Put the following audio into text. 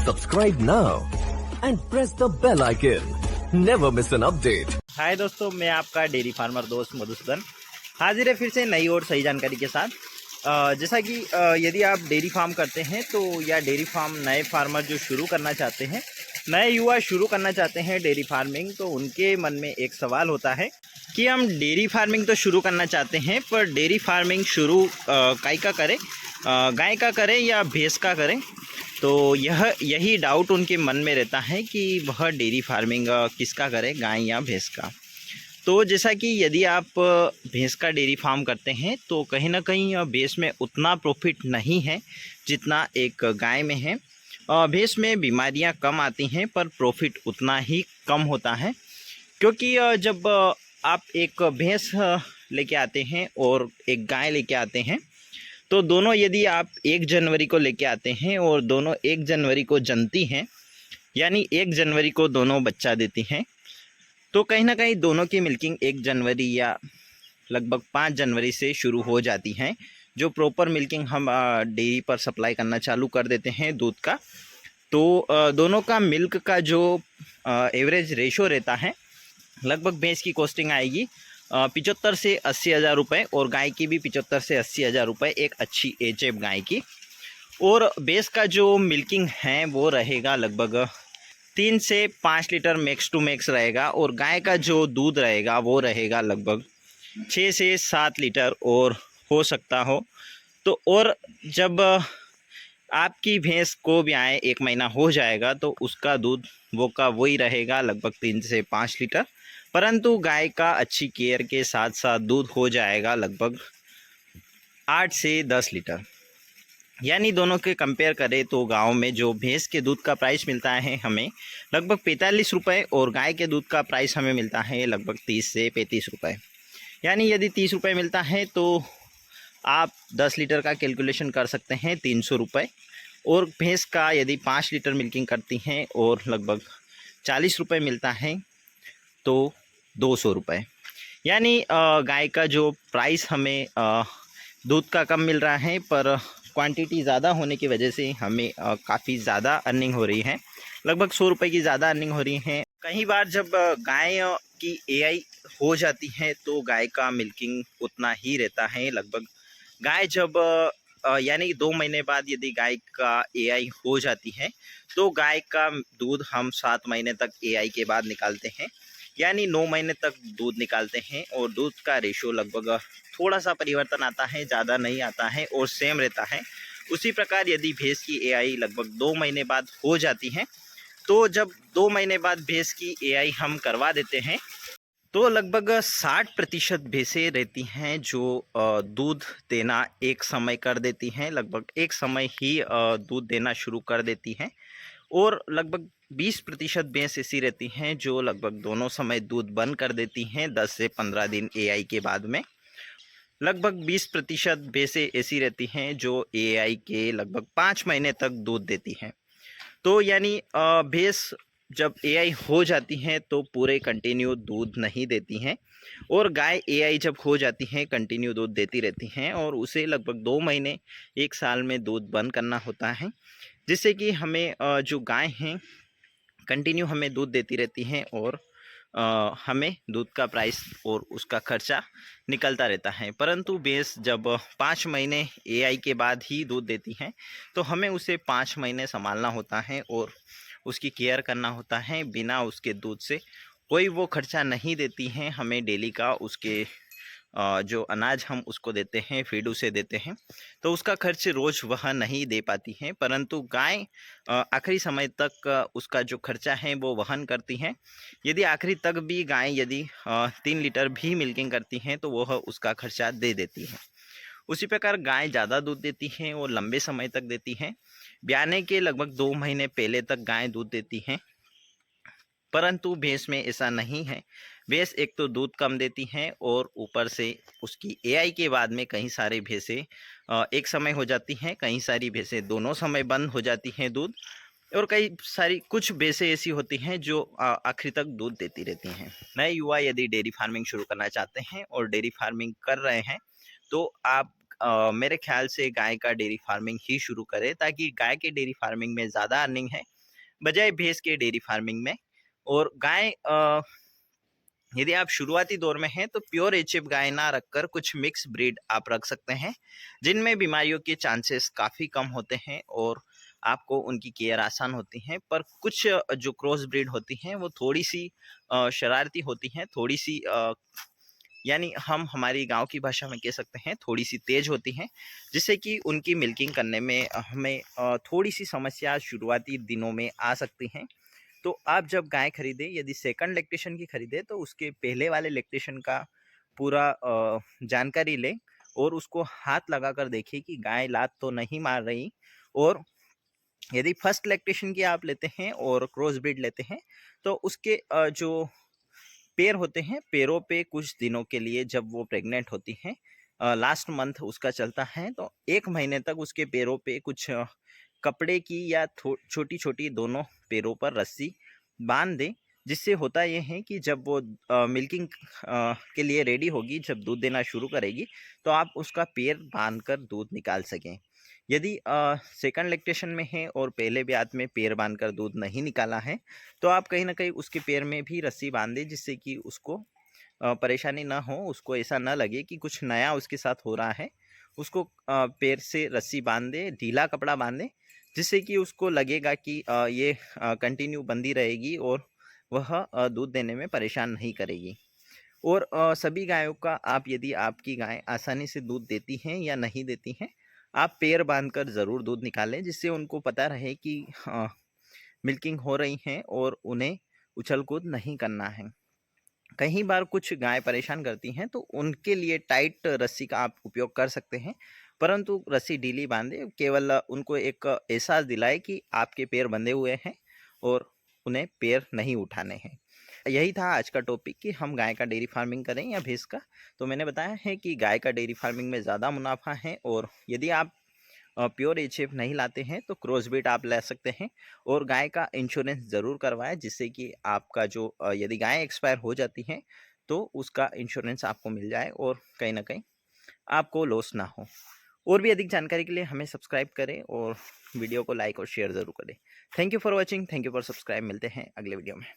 Subscribe now and press the bell icon. Never miss an update. हाय दोस्तों, मैं आपका dairy farmer दोस्त मधुसूदन हाजिर है फिर से नई और सही जानकारी के साथ। जैसा कि यदि आप डेयरी फार्म करते हैं तो या डेयरी फार्म नए फार्मर जो शुरू करना चाहते हैं, नए युवा शुरू करना चाहते हैं डेयरी फार्मिंग, तो उनके मन में एक सवाल होता है कि हम डेयरी फार्मिंग तो शुरू करना चाहते हैं, पर डेयरी फार्मिंग शुरू गाय का करें, गाय का करें या भैंस का करें। तो यही डाउट उनके मन में रहता है कि वह डेयरी फार्मिंग किसका करें, गाय या भैंस का। तो जैसा कि यदि आप भैंस का डेयरी फार्म करते हैं तो कहीं ना कहीं भैंस में उतना प्रॉफिट नहीं है जितना एक गाय में है। भैंस में बीमारियां कम आती हैं पर प्रॉफिट उतना ही कम होता है, क्योंकि जब आप एक भैंस लेके आते हैं और एक गाय लेके आते हैं तो दोनों यदि आप 1 जनवरी को लेके आते हैं और दोनों 1 जनवरी को जनती हैं, यानी 1 जनवरी को दोनों बच्चा देती हैं, तो कहीं ना कहीं दोनों की मिल्किंग 1 जनवरी या लगभग 5 जनवरी से शुरू हो जाती हैं। जो प्रॉपर मिल्किंग हम डेयरी पर सप्लाई करना चालू कर देते हैं दूध का, तो दोनों का मिल्क का जो एवरेज रेशो रहता है, लगभग भैंस की कॉस्टिंग आएगी 75 से 80 हज़ार रुपये और गाय की भी 75 से 80 हज़ार रुपये, एक अच्छी एचएफ गाय की। और भैंस का जो मिल्किंग है वो रहेगा लगभग 3 से 5 लीटर मैक्स टू मैक्स रहेगा, और गाय का जो दूध रहेगा वो रहेगा लगभग 6 से 7 लीटर और हो सकता हो तो। और जब आपकी भैंस को भी आए 1 महीना हो जाएगा तो उसका दूध वो का वही रहेगा लगभग 3 से 5 लीटर, परंतु गाय का अच्छी केयर के साथ साथ दूध हो जाएगा लगभग 8 से 10 लीटर। यानी दोनों के कंपेयर करें तो गांव में जो भैंस के दूध का प्राइस मिलता है हमें लगभग 45 रुपये और गाय के दूध का प्राइस हमें मिलता है लगभग 30 से 35 रुपये। यानी यदि 30 रुपये मिलता है तो आप 10 लीटर का कैलकुलेशन कर सकते हैं 300 रुपये, और भैंस का यदि 5 लीटर मिल्किंग करती हैं और लगभग 40 रुपये मिलता है तो 200 रुपये। यानी गाय का जो प्राइस हमें दूध का कम मिल रहा है, पर क्वांटिटी ज़्यादा होने की वजह से हमें काफ़ी ज़्यादा अर्निंग हो रही है, लगभग 100 रुपये की ज़्यादा अर्निंग हो रही है। कई बार जब गाय की एआई हो जाती है तो गाय का मिल्किंग उतना ही रहता है। लगभग गाय जब यानी 2 महीने बाद यदि गाय का एआई हो जाती है तो गाय का दूध हम 7 महीने तक एआई के बाद निकालते हैं, यानी 9 महीने तक दूध निकालते हैं, और दूध का रेशो लगभग थोड़ा सा परिवर्तन आता है, ज़्यादा नहीं आता है और सेम रहता है। उसी प्रकार यदि भैंस की एआई लगभग 2 महीने बाद हो जाती है तो जब 2 महीने बाद भैंस की एआई हम करवा देते हैं तो लगभग 60% भैंसें रहती हैं जो दूध देना एक समय कर देती हैं, लगभग एक समय ही दूध देना शुरू कर देती हैं, और लगभग 20% भैंस ऐसी रहती हैं जो लगभग दोनों समय दूध बंद कर देती हैं 10 से 15 दिन एआई के बाद में। लगभग 20% भैंसें ऐसी रहती हैं जो एआई के लगभग 5 महीने तक दूध देती हैं। तो यानी भैंस जब एआई हो जाती हैं तो पूरे कंटिन्यू दूध नहीं देती हैं, और गाय एआई जब हो जाती हैं कंटिन्यू दूध देती रहती हैं, और उसे लगभग 2 महीने 1 साल में दूध बंद करना होता है, जिससे कि हमें जो गाय हैं कंटिन्यू हमें दूध देती रहती हैं और हमें दूध का प्राइस और उसका खर्चा निकलता रहता है। परंतु भैंस जब 5 महीने एआई के बाद ही दूध देती हैं तो हमें उसे 5 महीने संभालना होता है और उसकी केयर करना होता है। बिना उसके दूध से कोई वो खर्चा नहीं देती हैं हमें डेली का। उसके जो अनाज हम उसको देते हैं, फीड उसे देते हैं, तो उसका खर्च रोज़ वह नहीं दे पाती हैं, परंतु गाय आखिरी समय तक उसका जो खर्चा है वो वहन करती हैं। यदि आखिरी तक भी गाय यदि 3 लीटर भी मिल्किंग करती हैं तो वह उसका खर्चा दे देती हैं। उसी प्रकार गाय ज़्यादा दूध देती हैं और लंबे समय तक देती हैं। ब्याने के लगभग 2 महीने पहले तक गाय दूध देती हैं, परंतु भैंस में ऐसा नहीं है। भैंस एक तो दूध कम देती हैं और ऊपर से उसकी एआई के बाद में कई सारी भैंसें एक समय हो जाती हैं, कई सारी भैंसें दोनों समय बंद हो जाती हैं दूध, और कई सारी कुछ भैंसें ऐसी होती हैं जो आखिरी तक दूध देती रहती हैं। नए युवा यदि डेयरी फार्मिंग शुरू करना चाहते हैं और डेयरी फार्मिंग कर रहे हैं तो आप मेरे ख्याल से गाय का डेयरी फार्मिंग ही शुरू करें, ताकि गाय के डेयरी फार्मिंग में ज़्यादा अर्निंग है बजाय भैंस के डेयरी फार्मिंग में। और गाय यदि आप शुरुआती दौर में हैं तो प्योर एचएफ गाय ना रखकर कुछ मिक्स ब्रीड आप रख सकते हैं, जिनमें बीमारियों के चांसेस काफ़ी कम होते हैं और आपको उनकी केयर आसान होती हैं। पर कुछ जो क्रॉस ब्रीड होती हैं वो थोड़ी सी शरारती होती हैं, थोड़ी सी यानी हम हमारी गांव की भाषा में कह सकते हैं थोड़ी सी तेज होती हैं, जिससे कि उनकी मिल्किंग करने में हमें थोड़ी सी समस्या शुरुआती दिनों में आ सकती हैं। तो आप जब गाय खरीदें, यदि सेकंड लैक्टेशन की खरीदें तो उसके पहले वाले लैक्टेशन का पूरा जानकारी लें और उसको हाथ लगाकर देखें कि गाय लात तो नहीं मार रही। और यदि फर्स्ट लैक्टेशन की आप लेते हैं और क्रॉस ब्रीड लेते हैं तो उसके जो पैर होते हैं, पैरों पे कुछ दिनों के लिए जब वो प्रेग्नेंट होती हैं, लास्ट मंथ उसका चलता है तो 1 महीने तक उसके पैरों पे कुछ कपड़े की या छोटी छोटी दोनों पैरों पर रस्सी बांध दें, जिससे होता यह है कि जब वो मिल्किंग के लिए रेडी होगी, जब दूध देना शुरू करेगी तो आप उसका पैर बांध कर दूध निकाल सकें। यदि सेकंड लैक्टेशन में है और पहले ब्यात में पैर बांधकर दूध नहीं निकाला है तो आप कहीं ना कहीं उसके पैर में भी रस्सी बांध दें, जिससे कि उसको परेशानी ना हो, उसको ऐसा ना लगे कि कुछ नया उसके साथ हो रहा है। उसको पैर से रस्सी बांध दें, ढीला कपड़ा बांध दें, जिससे कि उसको लगेगा कि ये कंटिन्यू बंधी रहेगी और वह दूध देने में परेशान नहीं करेगी। और सभी गायों का आप, यदि आपकी गाय आसानी से दूध देती हैं या नहीं देती हैं, आप पैर बांधकर ज़रूर दूध निकालें, जिससे उनको पता रहे कि मिल्किंग हो रही हैं और उन्हें उछल कूद नहीं करना है। कई बार कुछ गाय परेशान करती हैं तो उनके लिए टाइट रस्सी का आप उपयोग कर सकते हैं, परंतु रस्सी ढीली बांधे, केवल उनको एक एहसास दिलाए कि आपके पैर बंधे हुए हैं और उन्हें पैर नहीं उठाने हैं। यही था आज का टॉपिक कि हम गाय का डेयरी फार्मिंग करें या भैंस का। तो मैंने बताया है कि गाय का डेयरी फार्मिंग में ज़्यादा मुनाफा है, और यदि आप प्योर एचएफ नहीं लाते हैं तो क्रॉस ब्रीड आप ले सकते हैं। और गाय का इंश्योरेंस ज़रूर करवाएं, जिससे कि आपका जो यदि गाय एक्सपायर हो जाती हैं तो उसका इंश्योरेंस आपको मिल जाए और कहीं ना कहीं आपको लॉस ना हो। और भी अधिक जानकारी के लिए हमें सब्सक्राइब करें और वीडियो को लाइक और शेयर ज़रूर करें। Thank you for watching, thank you for subscribe. मिलते हैं अगले वीडियो में।